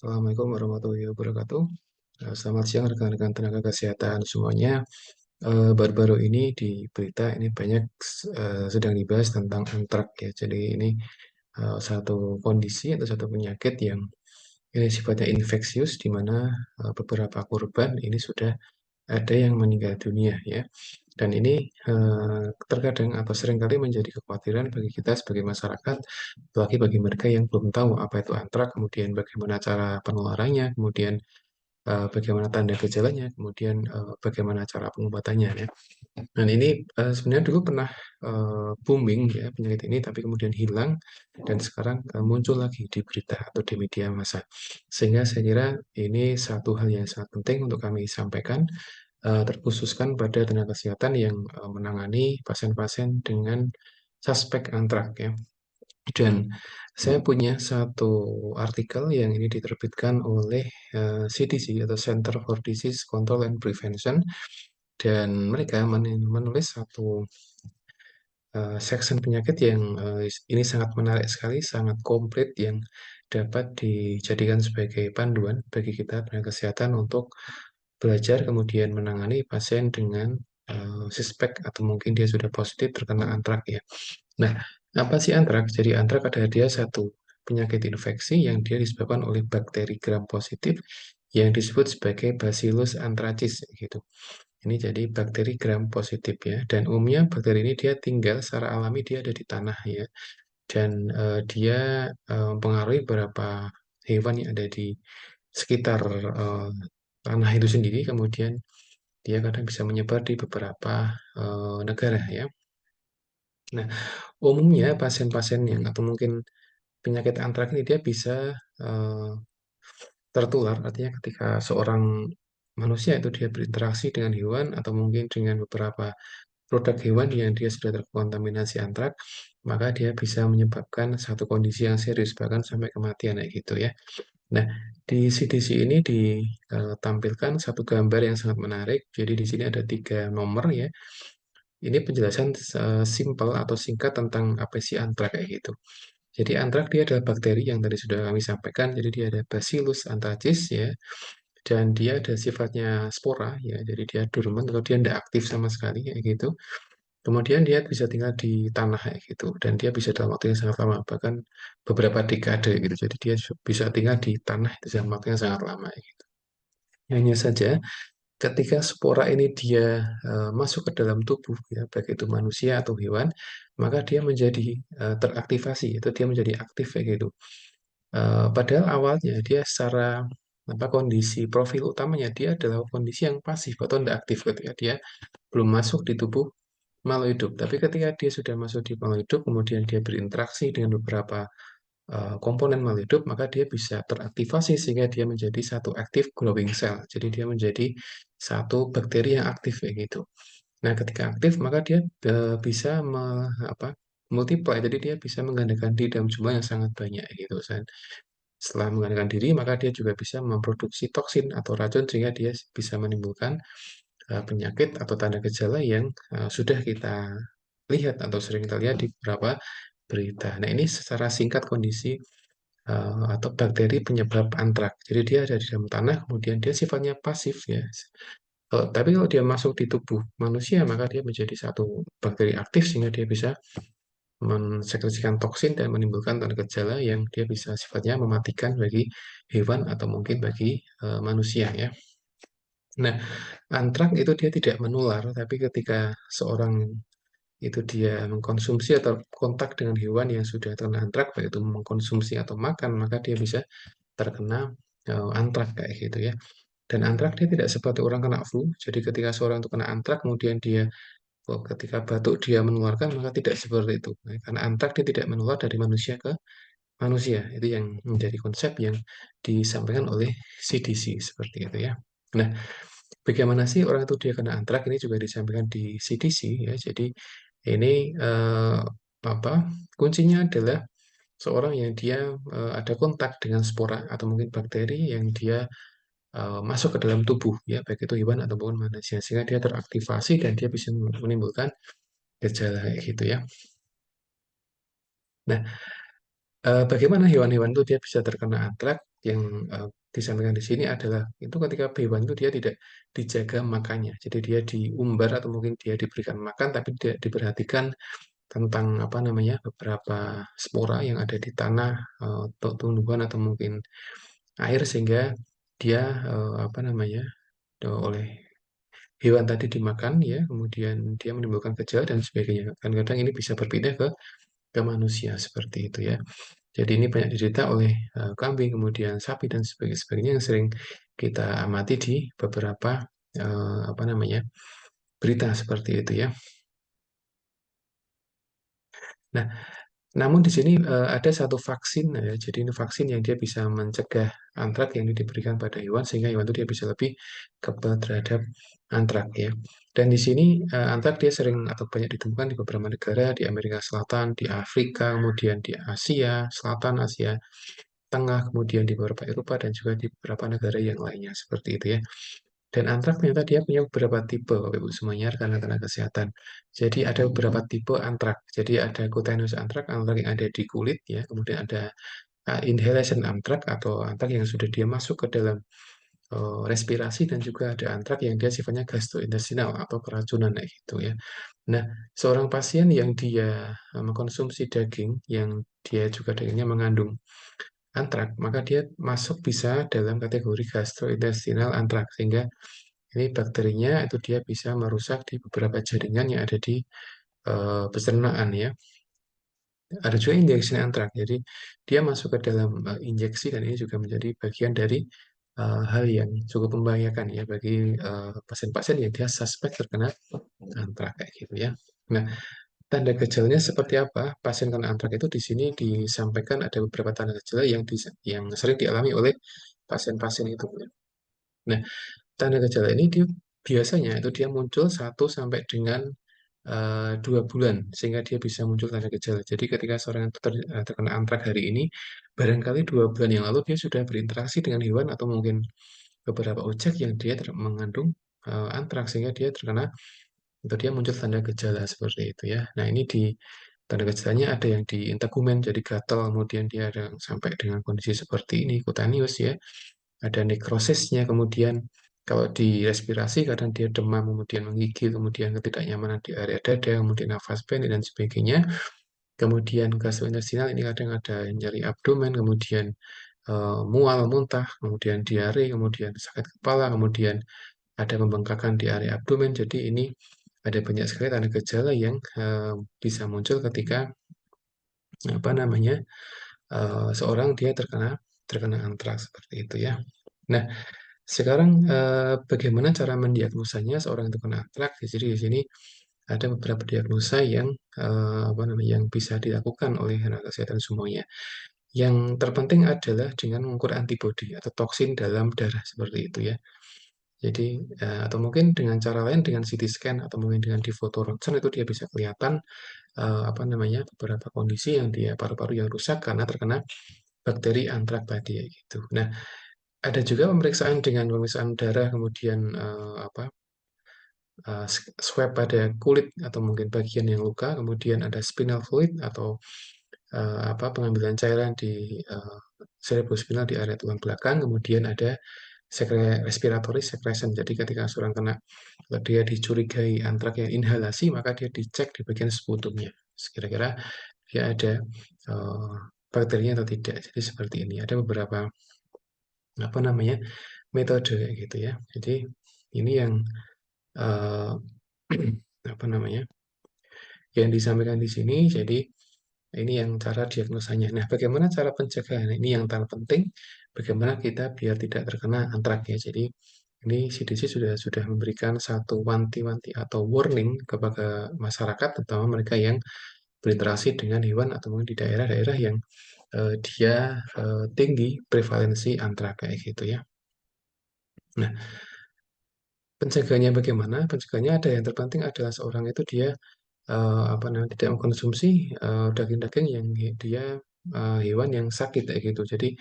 Assalamualaikum warahmatullahi wabarakatuh. Selamat siang rekan-rekan tenaga kesehatan semuanya. Baru-baru ini di berita ini banyak sedang dibahas tentang antrak ya. Jadi ini satu kondisi atau satu penyakit yang ini sifatnya infeksius di mana beberapa korban ini sudah ada yang meninggal dunia ya. Dan ini terkadang atau seringkali menjadi kekhawatiran bagi kita sebagai masyarakat, apalagi bagi mereka yang belum tahu apa itu antrak, kemudian bagaimana cara penularannya, kemudian bagaimana tanda gejalanya, kemudian bagaimana cara pengobatannya ya. Dan ini sebenarnya dulu pernah booming ya penyakit ini, tapi kemudian hilang dan sekarang muncul lagi di berita atau di media massa. Sehingga saya kira ini satu hal yang sangat penting untuk kami sampaikan, terkhususkan pada tenaga kesehatan yang menangani pasien-pasien dengan suspek antrak ya. Dan saya punya satu artikel yang ini diterbitkan oleh CDC atau Center for Disease Control and Prevention, dan mereka menulis satu section penyakit yang ini sangat menarik sekali, sangat komplit, yang dapat dijadikan sebagai panduan bagi kita tenaga kesehatan untuk belajar kemudian menangani pasien dengan suspek atau mungkin dia sudah positif terkena antrak ya. Nah, apa sih antrak? Jadi antrak adalah dia satu penyakit infeksi yang dia disebabkan oleh bakteri gram positif yang disebut sebagai Bacillus anthracis gitu. Ini jadi bakteri gram positif ya. Dan umumnya bakteri ini dia tinggal secara alami, dia ada di tanah ya. Dan dia mempengaruhi beberapa hewan yang ada di sekitar tanah itu sendiri. Kemudian dia kadang bisa menyebar di beberapa negara ya. Nah, umumnya pasien-pasien yang atau mungkin penyakit antrak ini dia bisa eh, tertular, artinya ketika seorang manusia itu dia berinteraksi dengan hewan atau mungkin dengan beberapa produk hewan yang dia sudah terkontaminasi antrak, maka dia bisa menyebabkan satu kondisi yang serius bahkan sampai kematian kayak gitu ya. Nah, di CDC ini ditampilkan satu gambar yang sangat menarik. Jadi di sini ada 3 nomor ya. Ini penjelasan simpel atau singkat tentang apa sih antrak kayak gitu. Jadi antrak dia adalah bakteri yang tadi sudah kami sampaikan. Jadi dia ada Bacillus anthracis ya, dan dia ada sifatnya spora ya. Jadi dia dormant atau dia tidak aktif sama sekali kayak gitu. Kemudian dia bisa tinggal di tanah kayak gitu, dan dia bisa dalam waktu yang sangat lama, bahkan beberapa dekade gitu. Jadi dia bisa tinggal di tanah itu dalam waktu yang sangat lama kayak gitu. Hanya saja ketika spora ini dia masuk ke dalam tubuh ya, baik itu manusia atau hewan, maka dia menjadi teraktivasi, itu dia menjadi aktif kayak gitu. Padahal awalnya dia secara apa kondisi profil utamanya dia adalah kondisi yang pasif atau tidak aktif gitu ya. Dia belum masuk di tubuh makhluk hidup. Tapi ketika dia sudah masuk di makhluk hidup, kemudian dia berinteraksi dengan beberapa komponen makhluk hidup, maka dia bisa teraktivasi sehingga dia menjadi satu active growing cell. Jadi dia menjadi satu bakteri yang aktif kayak gitu. Nah, ketika aktif maka dia bisa multiply. Jadi dia bisa menggandakan diri dalam jumlah yang sangat banyak gitu. Dan setelah menggandakan diri, maka dia juga bisa memproduksi toksin atau racun sehingga dia bisa menimbulkan penyakit atau tanda gejala yang sudah kita lihat atau sering kita lihat di beberapa berita. Nah, ini secara singkat kondisi atau bakteri penyebab antrak. Jadi dia ada di dalam tanah, kemudian dia sifatnya pasif ya. Tapi kalau dia masuk di tubuh manusia, maka dia menjadi satu bakteri aktif sehingga dia bisa mensekresikan toksin dan menimbulkan tanda gejala yang dia bisa sifatnya mematikan bagi hewan atau mungkin bagi manusia ya. Nah, antrak itu dia tidak menular, tapi ketika seorang itu dia mengkonsumsi atau kontak dengan hewan yang sudah terkena antrak, baik itu mengkonsumsi atau makan, maka dia bisa terkena antrak kayak gitu ya. Dan antrak dia tidak seperti orang kena flu. Jadi ketika seorang itu kena antrak, kemudian dia ketika batuk dia menularkan, maka tidak seperti itu. Nah, karena antrak dia tidak menular dari manusia ke manusia. Itu yang menjadi konsep yang disampaikan oleh CDC seperti itu ya. Nah, bagaimana sih orang itu dia kena antrak? Ini juga disampaikan di CDC ya. Jadi ini apa kuncinya adalah seorang yang dia ada kontak dengan spora atau mungkin bakteri yang dia masuk ke dalam tubuh ya, baik itu hewan ataupun manusia, sehingga dia teraktivasi dan dia bisa menimbulkan gejala kayak gitu ya. Nah, bagaimana hewan-hewan itu dia bisa terkena antrak? yang disampaikan di sini adalah itu ketika hewan itu dia tidak dijaga makannya. Jadi dia diumbar atau mungkin dia diberikan makan tapi tidak diperhatikan tentang apa namanya beberapa spora yang ada di tanah, tumbuhan atau mungkin air sehingga dia apa namanya oleh hewan tadi dimakan ya, kemudian dia menimbulkan gejala dan sebagainya. Kadang-kadang ini bisa berpindah ke manusia seperti itu ya. Jadi ini banyak diderita oleh kambing, kemudian sapi dan sebagainya yang sering kita amati di beberapa apa namanya berita seperti itu ya. Nah, namun di sini ada satu vaksin ya. Jadi ini vaksin yang dia bisa mencegah antrak yang diberikan pada hewan sehingga hewan itu dia bisa lebih kebal terhadap antrak ya. Dan di sini antrak dia sering atau banyak ditemukan di beberapa negara di Amerika Selatan, di Afrika, kemudian di Asia Selatan, Asia Tengah, kemudian di beberapa Eropa dan juga di beberapa negara yang lainnya seperti itu ya. Dan antrak ternyata dia punya beberapa tipe, Bapak Ibu semuanya, rekan-rekan kesehatan. Jadi ada beberapa tipe antrak. Jadi ada cutaneous antrak, antrak yang ada di kulit ya, kemudian ada inhalation antrak atau antrak yang sudah dia masuk ke dalam respirasi dan juga ada antrak yang dia sifatnya gastrointestinal atau keracunan kayak gitu ya. Nah, seorang pasien yang dia mengkonsumsi daging yang dia juga dagingnya mengandung antrak, maka dia masuk bisa dalam kategori gastrointestinal antrak sehingga ini bakterinya itu dia bisa merusak di beberapa jaringan yang ada di pencernaan ya. Ada juga injeksi antrak. Jadi dia masuk ke dalam injeksi dan ini juga menjadi bagian dari hal yang cukup membahayakan ya bagi pasien-pasien yang dia suspek terkena antrak kayak gitu ya. Nah, tanda gejalanya seperti apa? Pasien kena antrak itu di sini disampaikan ada beberapa tanda gejala yang sering dialami oleh pasien-pasien itu. Nah, tanda gejala ini dia biasanya itu dia muncul 1 sampai dengan 2 bulan sehingga dia bisa muncul tanda gejala. Jadi ketika seorang itu terkena antrak hari ini, barangkali 2 bulan yang lalu dia sudah berinteraksi dengan hewan atau mungkin beberapa objek yang dia mengandung antrak sehingga dia terkena atau dia muncul tanda gejala seperti itu ya. Nah ini di tanda gejalanya ada yang di integumen jadi gatal, kemudian dia ada yang sampai dengan kondisi seperti ini, kutanius ya ada nekrosisnya, kemudian kalau di respirasi kadang dia demam, kemudian menggigil, kemudian ketidaknyamanan di area dada, kemudian nafas pendek dan sebagainya. Kemudian gastrointestinal ini kadang ada nyeri abdomen, kemudian mual, muntah, kemudian diare, kemudian sakit kepala, kemudian ada pembengkakan di area abdomen. Jadi ini ada banyak sekali tanda gejala yang bisa muncul ketika apa namanya seorang dia terkena antraks seperti itu ya. Nah, sekarang bagaimana cara mendiagnosanya seorang itu kena antraks? Jadi di sini ada beberapa diagnosa yang apa namanya yang bisa dilakukan oleh tenaga kesehatan semuanya. Yang terpenting adalah dengan mengukur antibodi atau toksin dalam darah seperti itu ya. Jadi atau mungkin dengan cara lain dengan CT scan atau mungkin dengan di foto ronsen itu dia bisa kelihatan apa namanya beberapa kondisi yang dia paru-paru yang rusak karena terkena bakteri antrak tadi ya gitu. Nah, ada juga pemeriksaan dengan pemeriksaan darah kemudian apa swab pada kulit atau mungkin bagian yang luka, kemudian ada spinal fluid atau apa pengambilan cairan di cerebrospinal di area tulang belakang, kemudian ada respiratory secretion. Jadi ketika seorang kena kalau dia dicurigai antrak yang inhalasi, maka dia dicek di bagian sputumnya. Kira-kira dia ada uh, bakterinya atau tidak. Jadi seperti ini. Ada beberapa apa namanya metode gitu ya. Jadi ini yang uh, apa namanya yang disampaikan di sini. Jadi ini yang cara diagnosanya. Nah, bagaimana cara pencegahan? Ini yang terpenting. Bagaimana kita biar tidak terkena antrak ya. Jadi ini CDC sudah memberikan satu wanti-wanti atau warning kepada masyarakat, terutama mereka yang berinteraksi dengan hewan atau mungkin di daerah-daerah yang dia tinggi prevalensi antrak kayak gitu ya. Nah, pencegahannya bagaimana? Pencegahannya ada yang terpenting adalah seorang itu dia apa namanya tidak mengkonsumsi daging-daging yang dia hewan yang sakit kayak gitu. Jadi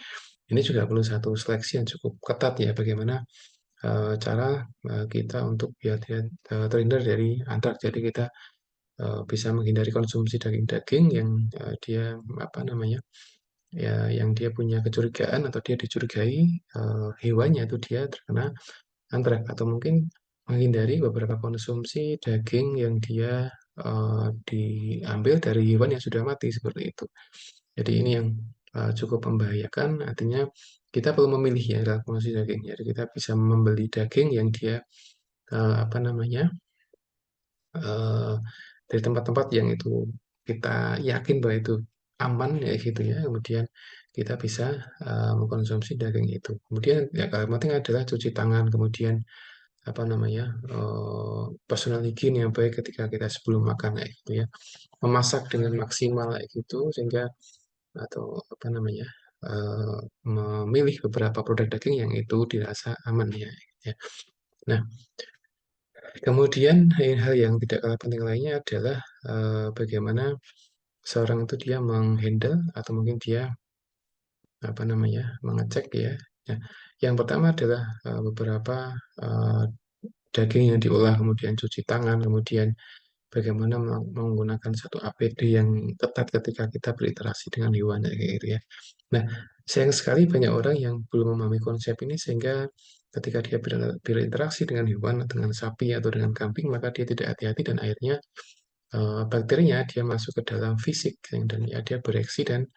ini juga perlu satu seleksi yang cukup ketat ya bagaimana cara kita untuk biar dia terhindar dari antrak. Jadi kita bisa menghindari konsumsi daging-daging yang dia apa namanya ya yang dia punya kecurigaan atau dia dicurigai hewannya itu dia terkena antrak atau mungkin menghindari beberapa konsumsi daging yang dia diambil dari hewan yang sudah mati seperti itu. Jadi ini yang cukup membahayakan, artinya kita perlu memilih ya dalam konsumsi daging. Jadi kita bisa membeli daging yang dia apa namanya eh, dari tempat-tempat yang itu kita yakin bahwa itu aman ya gitu ya. Kemudian kita bisa mengkonsumsi daging itu. Kemudian ya yang penting adalah cuci tangan, kemudian apa namanya personal hygiene yang baik ketika kita sebelum makan kayak gitu ya, memasak dengan maksimal kayak gitu sehingga atau apa namanya eh, memilih beberapa produk daging yang itu dirasa aman ya, ya. Nah, kemudian hal yang tidak kalah penting lainnya adalah bagaimana seorang itu dia menghandle atau mungkin dia apa namanya mengecek ya. Nah, yang pertama adalah beberapa eh, daging yang diolah, kemudian cuci tangan, kemudian bagaimana menggunakan satu APD yang ketat ketika kita berinteraksi dengan hewan kayak gitu ya. Nah, sayang sekali banyak orang yang belum memahami konsep ini sehingga ketika dia berinteraksi dengan hewan, dengan sapi atau dengan kambing, maka dia tidak hati-hati dan akhirnya bakterinya dia masuk ke dalam fisik dan ya, dia bereaksi dan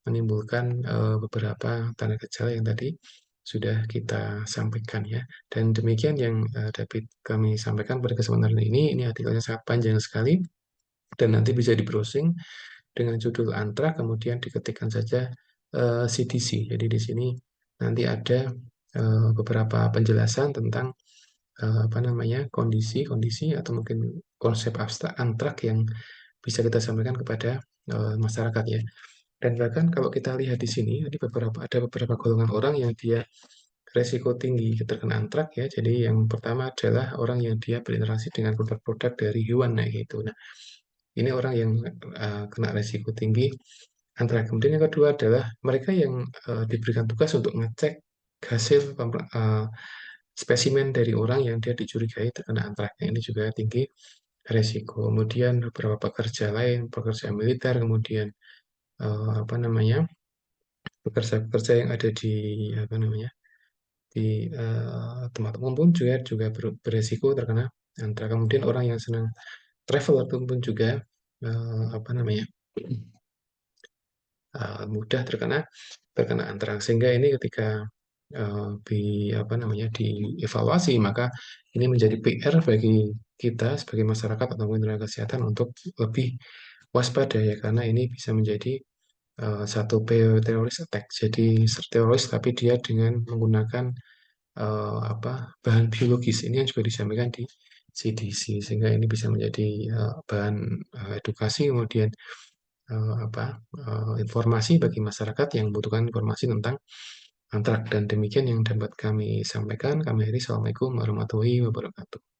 menimbulkan beberapa tanda gejala yang tadi sudah kita sampaikan ya. Dan demikian yang dapat kami sampaikan pada kesempatan ini artikelnya sangat panjang sekali dan nanti bisa di-browsing dengan judul Antra, kemudian diketikkan saja CDC. Jadi di sini nanti ada beberapa penjelasan tentang apa namanya kondisi-kondisi atau mungkin konsep abstrak antrak yang bisa kita sampaikan kepada masyarakat ya. Dan bahkan kalau kita lihat di sini, ada beberapa golongan orang yang dia resiko tinggi terkena antrak ya. Jadi yang pertama adalah orang yang dia berinteraksi dengan produk-produk dari hewan nah gitu. Nah, ini orang yang kena resiko tinggi antrak. Kemudian yang kedua adalah mereka yang diberikan tugas untuk ngecek hasil spesimen dari orang yang dia dicurigai terkena antrak. Nah, ini juga tinggi resiko. Kemudian beberapa pekerja lain, pekerja militer, kemudian apa namanya pekerja-pekerja yang ada di apa namanya di tempat umum pun juga beresiko terkena antrak. Kemudian orang yang senang travel ataupun juga apa namanya mudah terkena terkena antrak. Sehingga ini ketika apa namanya dievaluasi maka ini menjadi PR bagi kita sebagai masyarakat atau tenaga kesehatan untuk lebih waspada ya karena ini bisa menjadi satu teroris attack. Jadi teroris tapi dia dengan menggunakan apa bahan biologis ini yang juga disampaikan di CDC sehingga ini bisa menjadi bahan edukasi kemudian apa informasi bagi masyarakat yang membutuhkan informasi tentang antrak dan demikian yang dapat kami sampaikan. Kami akhiri. Assalamualaikum warahmatullahi wabarakatuh.